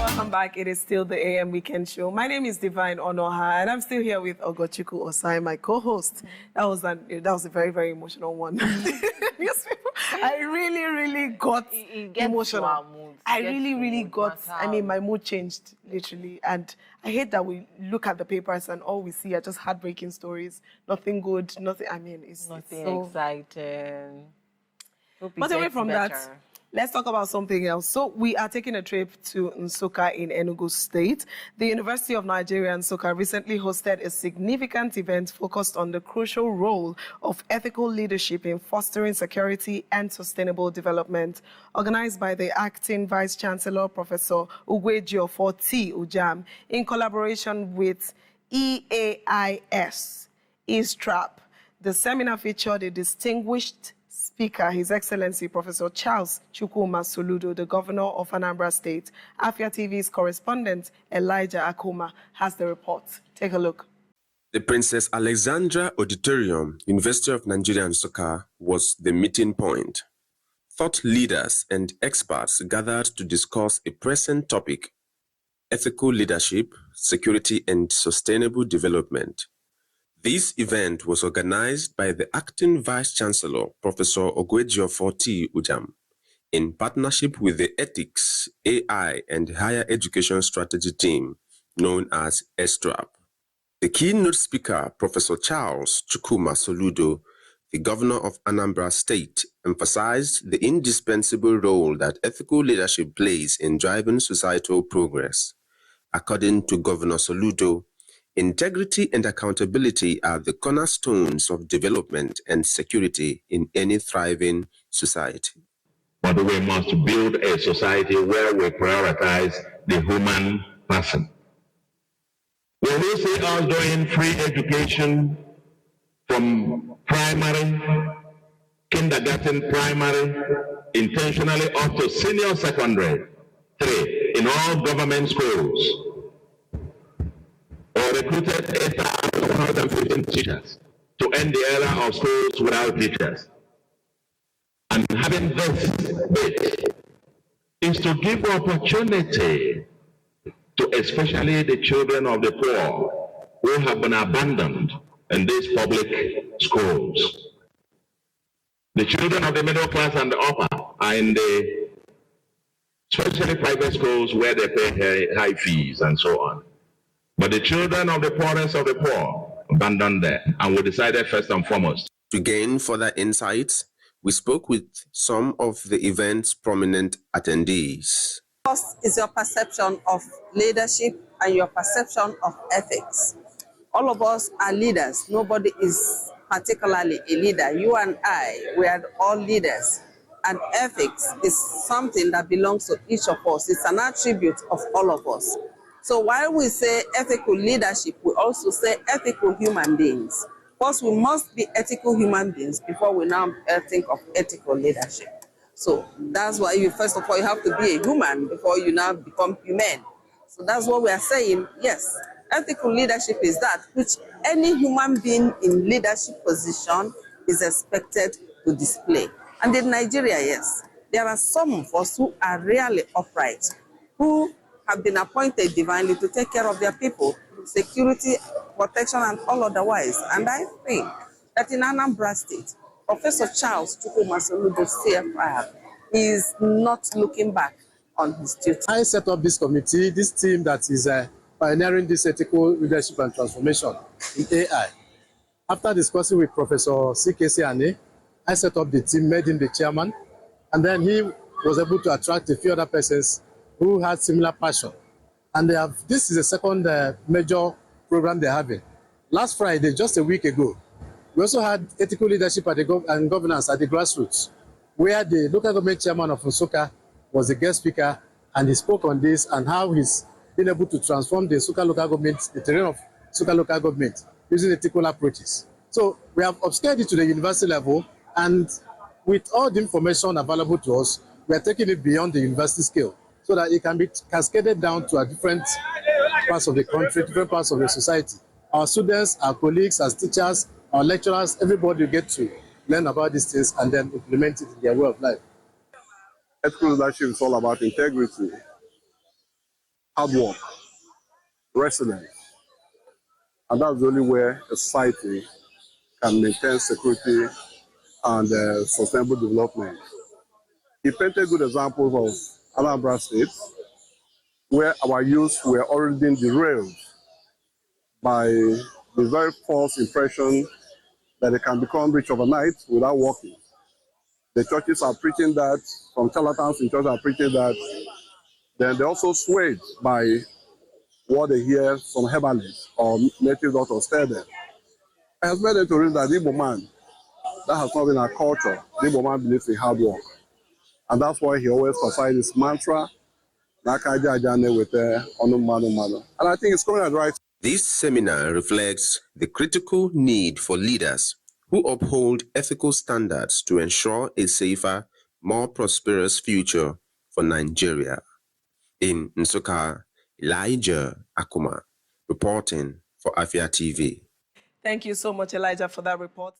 Welcome back. It is still the AM Weekend Show. My name is Divine Onoha, and I'm still here with Ogochukwu Osai, my co-host. That was a very, very emotional one. Yes, I really got emotional. I really got. I mean, my mood changed literally, and I hate that we look at the papers and all we see are just heartbreaking stories. Nothing good. Nothing. I mean, it's nothing so exciting. But away from that, let's talk about something else. So we are taking a trip to Nsukka in Enugu State. The University of Nigeria, Nsukka, recently hosted a significant event focused on the crucial role of ethical leadership in fostering security and sustainable development. Organized by the Acting Vice Chancellor, Professor Oguejiofor T, Ujam, in collaboration with EAISTRAP. The seminar featured a distinguished speaker, His Excellency, Professor Charles Chukwuma Soludo, the Governor of Anambra State. Afia TV's correspondent, Elijah Akuma, has the report. Take a look. The Princess Alexandra Auditorium, University of Nigeria, Nsukka, was the meeting point. Thought leaders and experts gathered to discuss a pressing topic: ethical leadership, security, and sustainable development. This event was organized by the Acting Vice Chancellor, Professor Oguejiofor T, Ujam, in partnership with the Ethics, AI, and Higher Education Strategy team, known as EAISTRAP. The keynote speaker, Professor Charles Chukwuma Soludo, the Governor of Anambra State, emphasized the indispensable role that ethical leadership plays in driving societal progress. According to Governor Soludo, integrity and accountability are the cornerstones of development and security in any thriving society. But we must build a society where we prioritize the human person. When we see us doing free education from primary, kindergarten, primary, intentionally up to senior secondary, 3, in all government schools, or recruited 8,115 teachers to end the era of schools without teachers. And having this bit is to give opportunity to especially the children of the poor who have been abandoned in these public schools. The children of the middle class and the upper are in the especially private schools where they pay high fees and so on. But the children of the poorest of the poor abandoned there, and we decided first and foremost. To gain further insights, we spoke with some of the event's prominent attendees. First is your perception of leadership and your perception of ethics. All of us are leaders. Nobody is particularly a leader. You and I, we are all leaders. And ethics is something that belongs to each of us. It's an attribute of all of us. So while we say ethical leadership, we also say ethical human beings. First, we must be ethical human beings before we now think of ethical leadership. So that's why first of all, you have to be a human before you now become human. So that's what we are saying. Yes, ethical leadership is that which any human being in leadership position is expected to display. And in Nigeria, yes, there are some of us who are really upright, who have been appointed divinely to take care of their people, security, protection, and all otherwise. And I think that in Anambra State, Professor Charles Chukwuma Soludo, CFR, is not looking back on his duty. I set up this committee, this team that is pioneering this ethical leadership and transformation in AI. After discussing with Professor C.K.C. Ane, I set up the team, made him the chairman, and then he was able to attract a few other persons who had similar passion. And this is the second major program they're having. Last Friday, just a week ago, we also had ethical leadership at and governance at the grassroots, where the local government chairman of Nsukka was the guest speaker, and he spoke on this and how he's been able to transform the Nsukka local government, the terrain of Nsukka local government, using ethical approaches. So we have upscaled it to the university level, and with all the information available to us, we are taking it beyond the university scale, so that it can be cascaded down to different parts of the country, different parts of the society. Our students, our colleagues, as teachers, our lecturers, everybody will get to learn about these things and then implement it in their way of life. Ethical leadership is all about integrity. hard work, resilience. And that's the only way a society can maintain security and sustainable development. He painted good examples of Anambra State, where our youth were already being derailed by the very false impression that they can become rich overnight without working. The churches are preaching that, some charlatans in church are preaching that, then they're also swayed by what they hear from herbalists or native doctors tell them. It has made them to realize that the Igbo man, that has not been our culture. The Igbo man believes in hard work. And that's why he always emphasizes this mantra, and I think it's coming out right. This seminar reflects the critical need for leaders who uphold ethical standards to ensure a safer, more prosperous future for Nigeria. In Nsukka, Elijah Akuma, reporting for Afia TV. Thank you so much, Elijah, for that report.